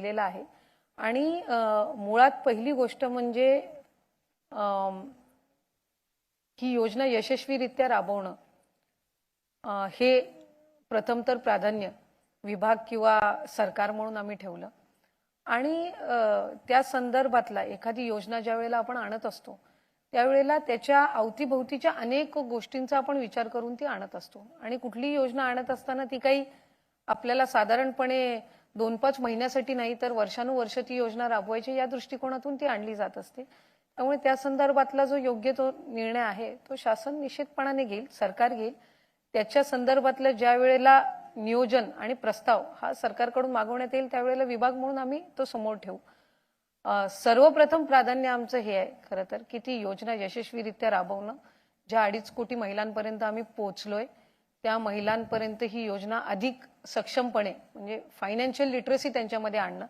केलेला आहे आणि मुळात पहिली गोष्ट म्हणजे ही योजना यशस्वीरित्या राबवणं हे प्रथम तर प्राधान्य विभाग किंवा सरकार म्हणून आम्ही ठेवलं आणि त्या संदर्भातला एखादी योजना ज्या वेळेला आपण आणत असतो त्यावेळेला त्याच्या अवतीभोवतीच्या अनेक गोष्टींचा आपण विचार करून ती आणत असतो आणि कुठली योजना आणत असताना ती काही आपल्याला साधारणपणे 2-5 महिन्यासाठी नाही तर वर्षानुवर्ष ती योजना राबवायची या दृष्टिकोनातून ती आणली जात असते। त्यामुळे त्या संदर्भातला जो योग्य तो निर्णय आहे तो शासन निश्चितपणाने घेईल, सरकार घेईल। त्याच्या संदर्भातलं ज्या वेळेला नियोजन आणि प्रस्ताव हा सरकारकडून मागवण्यात येईल त्यावेळेला विभाग म्हणून आम्ही तो समोर ठेवू। सर्वप्रथम प्राधान्य आमचं हे आहे खरं तर की ती योजना यशस्वीरित्या राबवणं। ज्या 2.5 कोटी महिलांपर्यंत आम्ही पोहोचलोय त्या महिलांपर्यंत ही योजना अधिक सक्षमपणे म्हणजे फायनान्शियल लिटरसी त्यांच्यामध्ये आणणं